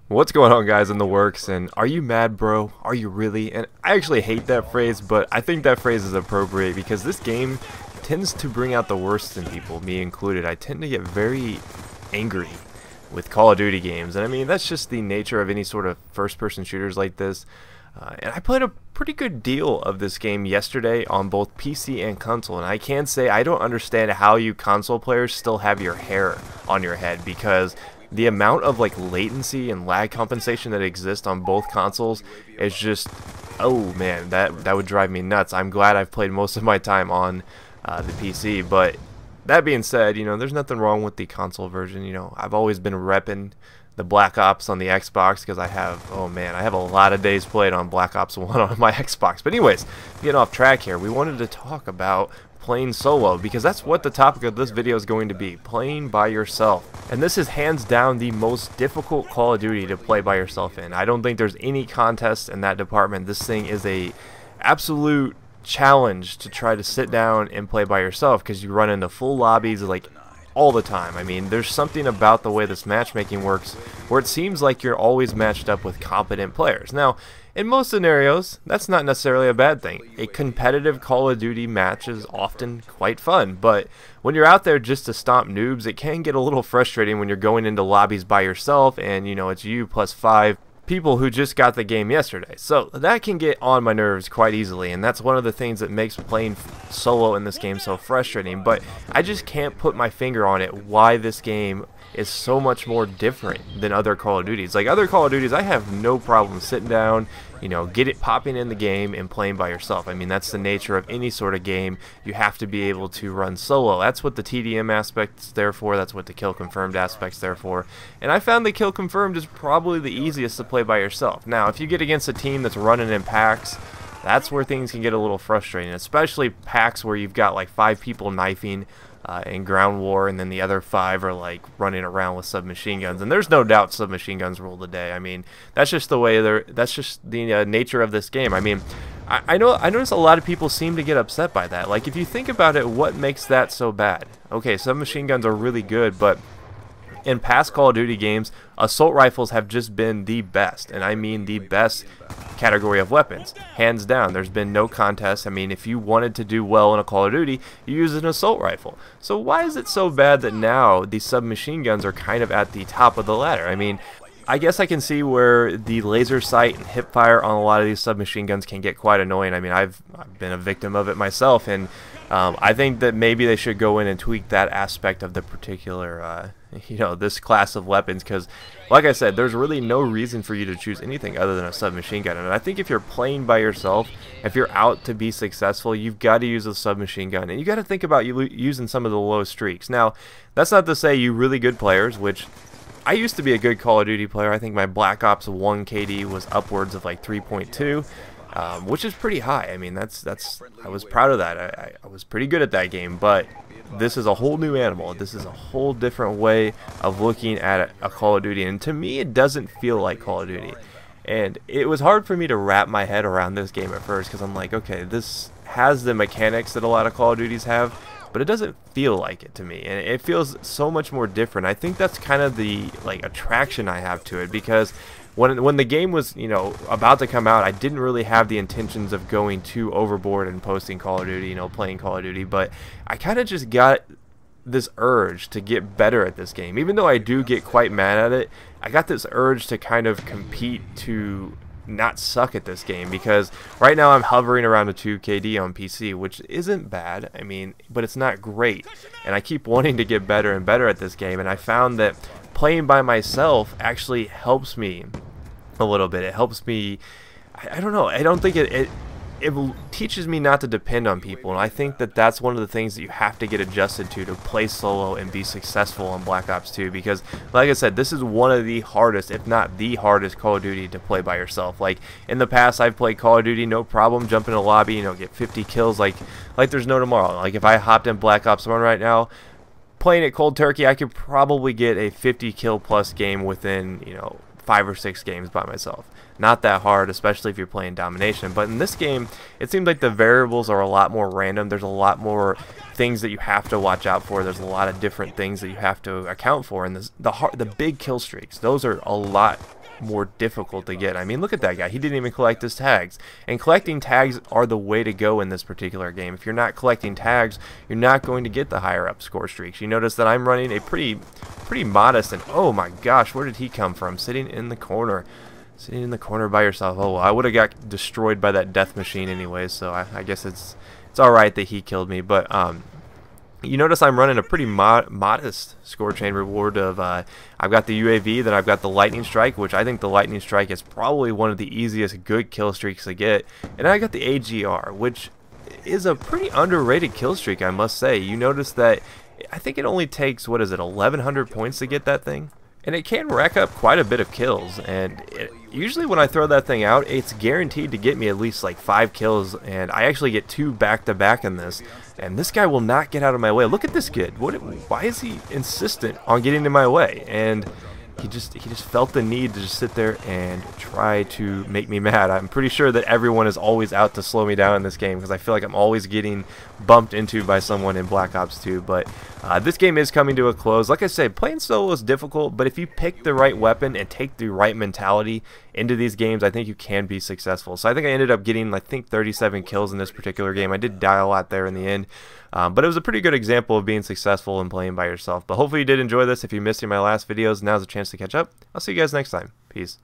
What's going on, guys, in the works? And are you mad, bro? Are you really? And I actually hate that phrase, but I think that phrase is appropriate because this game tends to bring out the worst in people, me included. I tend to get very angry with Call of Duty games, and I mean that's just the nature of any sort of first-person shooters like this. And I played a pretty good deal of this game yesterday on both PC and console, and I can say I don't understand how you console players still have your hair on your head, because the amount of like latency and lag compensation that exists on both consoles is just, oh man, that would drive me nuts. I'm glad I've played most of my time on the PC, but that being said, you know, there's nothing wrong with the console version. You know, I've always been repping the Black Ops on the Xbox because I have, oh man, I have a lot of days played on Black Ops 1 on my Xbox. But anyways, getting off track here, we wanted to talk about playing solo, because that's what the topic of this video is going to be, playing by yourself. And this is hands down the most difficult Call of Duty to play by yourself in. I don't think there's any contest in that department. This thing is a absolute challenge to try to sit down and play by yourself, because you run into full lobbies like all the time. I mean, there's something about the way this matchmaking works where it seems like you're always matched up with competent players. Now, in most scenarios, that's not necessarily a bad thing. A competitive Call of Duty match is often quite fun, but when you're out there just to stomp noobs, it can get a little frustrating when you're going into lobbies by yourself and, you know, it's you plus 5 people who just got the game yesterday. So that can get on my nerves quite easily, and that's one of the things that makes playing solo in this game so frustrating. But I just can't put my finger on it why this game is so much more different than other Call of Duties. Like other Call of Duties, I have no problem sitting down, you know, popping in the game and playing by yourself. I mean, that's the nature of any sort of game. You have to be able to run solo. That's what the TDM aspect's there for. That's what the kill confirmed aspect's there for. And I found the kill confirmed is probably the easiest to play by yourself. Now, if you get against a team that's running in packs, that's where things can get a little frustrating, especially packs where you've got like 5 people knifing in ground war, and then the other 5 are like running around with submachine guns. And there's no doubt submachine guns rule the day. I mean, that's just the way that's just the nature of this game. I mean, I notice a lot of people seem to get upset by that. Like, if you think about it, what makes that so bad? Okay, submachine guns are really good, but in past Call of Duty games, assault rifles have just been the best, and I mean the best category of weapons, hands down. There's been no contest. I mean, if you wanted to do well in a Call of Duty, you use an assault rifle. So why is it so bad that now these submachine guns are kind of at the top of the ladder? I mean, I guess I can see where the laser sight and hip fire on a lot of these submachine guns can get quite annoying. I mean, I've been a victim of it myself, and I think that maybe they should go in and tweak that aspect of the particular, you know, this class of weapons, because, like I said, there's really no reason for you to choose anything other than a submachine gun. And I think if you're playing by yourself, if you're out to be successful, you've got to use a submachine gun, and you got to think about using some of the low streaks. Now, that's not to say you really good players, which I used to be a good Call of Duty player. I think my Black Ops 1 KD was upwards of like 3.2. Which is pretty high. I mean, I was proud of that. I was pretty good at that game, but this is a whole new animal. This is a whole different way of looking at a Call of Duty, and to me, it doesn't feel like Call of Duty. And it was hard for me to wrap my head around this game at first, because I'm like, okay, this has the mechanics that a lot of Call of Duties have, but it doesn't feel like it to me, and it feels so much more different. I think that's kind of the like attraction I have to it, because when the game was, you know, about to come out, I didn't really have the intentions of going too overboard and posting Call of Duty, you know, playing Call of Duty, but I kind of just got this urge to get better at this game. Even though I do get quite mad at it, I got this urge to kind of compete to not suck at this game, because right now I'm hovering around a 2 KD on PC, which isn't bad, I mean, but it's not great, and I keep wanting to get better and better at this game, and I found that playing by myself actually helps me a little bit. It helps me, I don't know, I don't think it teaches me not to depend on people, and I think that that's one of the things that you have to get adjusted to play solo and be successful on Black Ops 2, because like I said, this is one of the hardest, if not the hardest, Call of Duty to play by yourself. Like in the past, I've played Call of Duty no problem, jump in a lobby, you know, get 50 kills like there's no tomorrow. Like if I hopped in Black Ops 1 right now, playing it cold turkey, I could probably get a 50 kill plus game within, you know, 5 or 6 games by myself. Not that hard, especially if you're playing domination. But in this game, it seems like the variables are a lot more random. There's a lot more things that you have to watch out for. There's a lot of different things that you have to account for. And the big kill streaks, those are a lot more difficult to get. I mean, look at that guy. He didn't even collect his tags. And collecting tags are the way to go in this particular game. If you're not collecting tags, you're not going to get the higher up score streaks. You notice that I'm running a pretty modest, and oh my gosh, where did he come from? Sitting in the corner. Sitting in the corner by yourself. Oh, well, I would have got destroyed by that death machine anyway, so I guess it's alright that he killed me. But you notice I'm running a pretty modest score chain reward of I've got the UAV, then I've got the lightning strike, which I think the lightning strike is probably one of the easiest good kill streaks to get, and I got the AGR, which is a pretty underrated kill streak, I must say. You notice that I think it only takes, what is it, 1100 points to get that thing? And it can rack up quite a bit of kills, and usually when I throw that thing out, it's guaranteed to get me at least like 5 kills, and I actually get 2 back-to-back in this, and this guy will not get out of my way. Look at this kid. Why is he insistent on getting in my way? And he just felt the need to just sit there and try to make me mad. I'm pretty sure that everyone is always out to slow me down in this game, because I feel like I'm always getting bumped into by someone in Black Ops 2. But this game is coming to a close. Like I said, playing solo is difficult, but if you pick the right weapon and take the right mentality into these games, I think you can be successful. So I think I ended up getting, I think, 37 kills in this particular game. I did die a lot there in the end. But it was a pretty good example of being successful and playing by yourself. But hopefully you did enjoy this. If you missed any of my last videos, now's a chance to catch up. I'll see you guys next time. Peace.